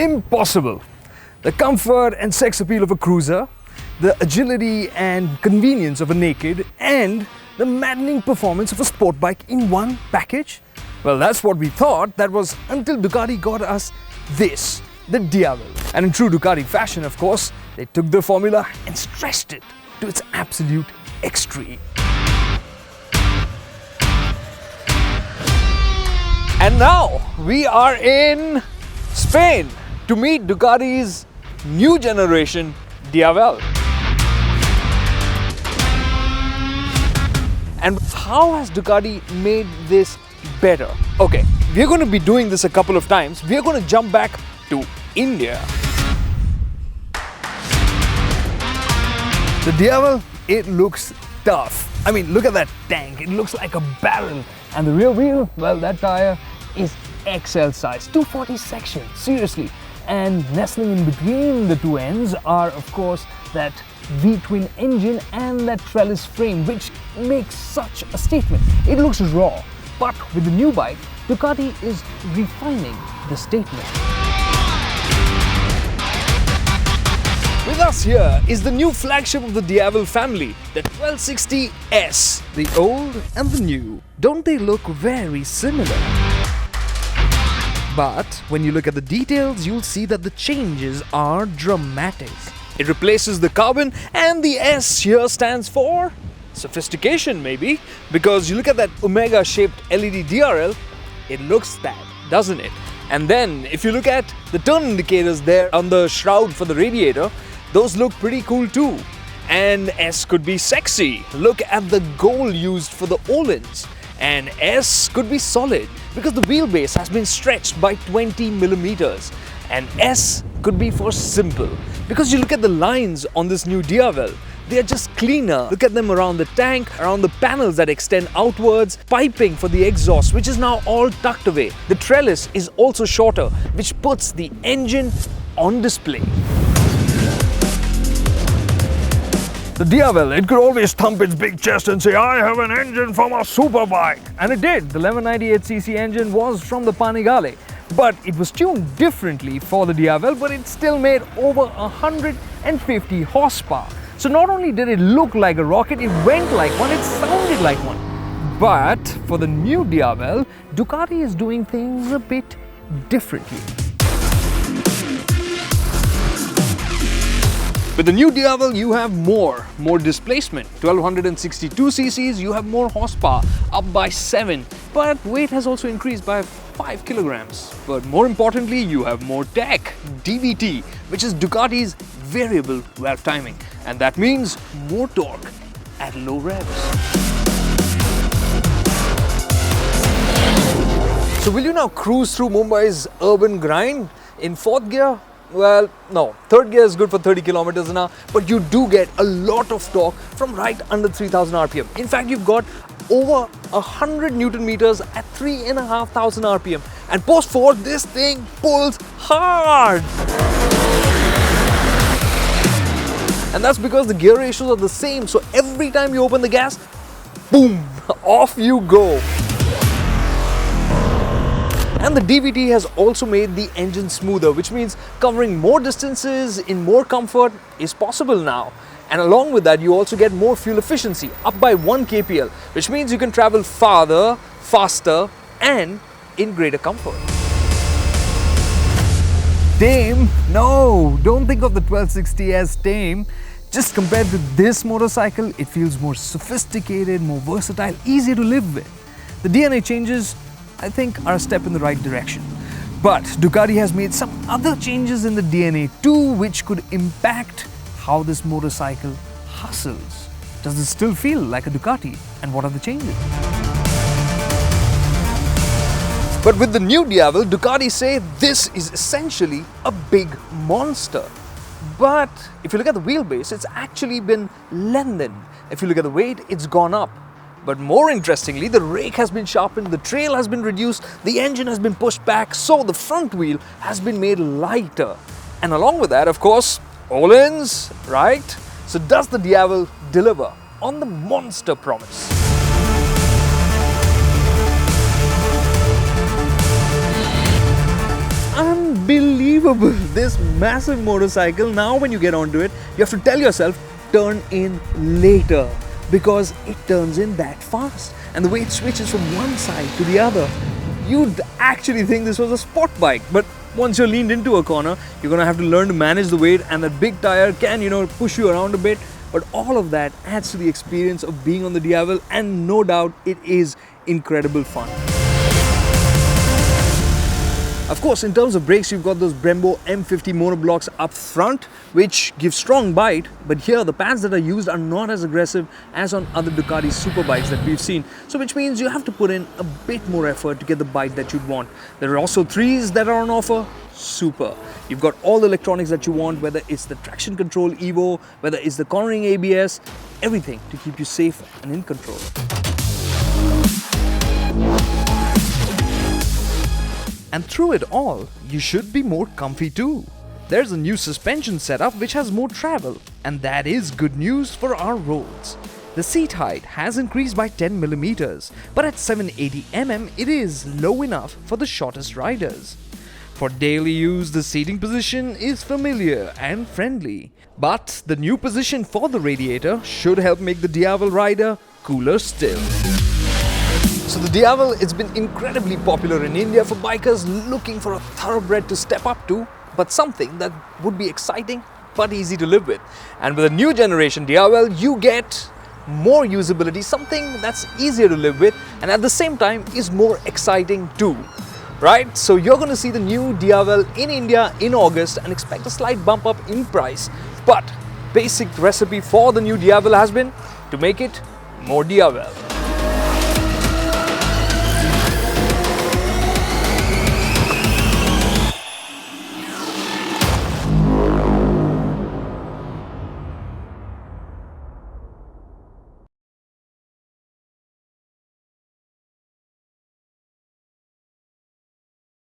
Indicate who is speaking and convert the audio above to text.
Speaker 1: impossible. The comfort and sex appeal of a cruiser, the agility and convenience of a naked, and the maddening performance of a sport bike in one package? Well, that's what we thought. That was until Ducati got us this, the Diavel. And in true Ducati fashion, of course, they took the formula and stretched it to its absolute extreme. And now we are in Spain to meet Ducati's new generation Diavel. And how has Ducati made this better? Okay, we're going to be doing this a couple of times. We're going to jump back to India. The Diavel, it looks tough. I mean, look at that tank. It looks like a barrel. And the rear wheel, well, that tire is XL size, 240 section, seriously. And nestling in between the two ends are, of course, that V-twin engine and that trellis frame, which makes such a statement. It looks raw, but with the new bike, Ducati is refining the statement. With us here is the new flagship of the Diavel family, the 1260S. The old and the new. Don't they look very similar? But when you look at the details, you'll see that the changes are dramatic. It replaces the carbon, and the S here stands for sophistication, maybe, because you look at that Omega-shaped LED DRL, it looks that, doesn't it? And then if you look at the turn indicators there on the shroud for the radiator, those look pretty cool too. And S could be sexy. Look at the gold used for the Ohlins. And S could be solid because the wheelbase has been stretched by 20 millimeters. And S could be for simple because you look at the lines on this new Diavel, they are just cleaner. Look at them around the tank, around the panels that extend outwards, piping for the exhaust, which is now all tucked away. The trellis is also shorter, which puts the engine on display. The Diavel, it could always thump its big chest and say, I have an engine from a superbike. And it did. The 1198cc engine was from the Panigale. But it was tuned differently for the Diavel, but it still made over 150 horsepower. So not only did it look like a rocket, it went like one, it sounded like one. But for the new Diavel, Ducati is doing things a bit differently. With the new Diavel, you have more displacement. 1262 cc's, you have more horsepower, up by 7. But weight has also increased by 5 kilograms. But more importantly, you have more tech, DVT, which is Ducati's variable valve timing. And that means more torque at low revs. So will you now cruise through Mumbai's urban grind in 4th gear? Well, no. 3rd gear is good for 30 kilometers an hour, but you do get a lot of torque from right under 3000 RPM. In fact, you've got over 100 Newton meters at 3,500 RPM. And post 4, this thing pulls hard. And that's because the gear ratios are the same. So every time you open the gas, boom, off you go. And the DVT has also made the engine smoother, which means covering more distances in more comfort is possible now. And along with that, you also get more fuel efficiency, up by 1 kpl, which means you can travel farther, faster, and in greater comfort. Tame? No, don't think of the 1260 as tame. Just compared to this motorcycle, it feels more sophisticated, more versatile, easier to live with. The DNA changes, I think, are a step in the right direction. But Ducati has made some other changes in the DNA too, which could impact how this motorcycle hustles. Does it still feel like a Ducati? And what are the changes? But with the new Diavel, Ducati say this is essentially a big monster. But if you look at the wheelbase, it's actually been lengthened. If you look at the weight, it's gone up. But more interestingly, the rake has been sharpened, the trail has been reduced, the engine has been pushed back, so the front wheel has been made lighter. And along with that, of course, Ohlins, right? So does the Diavel deliver on the monster promise? Unbelievable. unbelievable. This massive motorcycle, now when you get onto it, you have to tell yourself, turn in later, because it turns in that fast. And the way it switches from one side to the other, you'd actually think this was a sport bike. But once you're leaned into a corner, you're gonna have to learn to manage the weight, and that big tire can, push you around a bit. But all of that adds to the experience of being on the Diavel, and no doubt it is incredible fun. Of course, in terms of brakes, you've got those Brembo M50 monoblocks up front, which give strong bite, but here the pads that are used are not as aggressive as on other Ducati superbikes that we've seen, so which means you have to put in a bit more effort to get the bite that you'd want. There are also 3s that are on offer. Super. You've got all the electronics that you want, whether it's the traction control Evo, whether it's the cornering ABS, everything to keep you safe and in control. And through it all, you should be more comfy too. There's a new suspension setup which has more travel, and that is good news for our roads. The seat height has increased by 10mm, but at 780mm it is low enough for the shortest riders. For daily use, the seating position is familiar and friendly, but the new position for the radiator should help make the Diavel rider cooler still. So the Diavel, it's been incredibly popular in India for bikers looking for a thoroughbred to step up to, but something that would be exciting but easy to live with. And with a new generation Diavel, you get more usability, something that's easier to live with and at the same time is more exciting too. Right? So you're going to see the new Diavel in India in August and expect a slight bump up in price. But basic recipe for the new Diavel has been to make it more Diavel.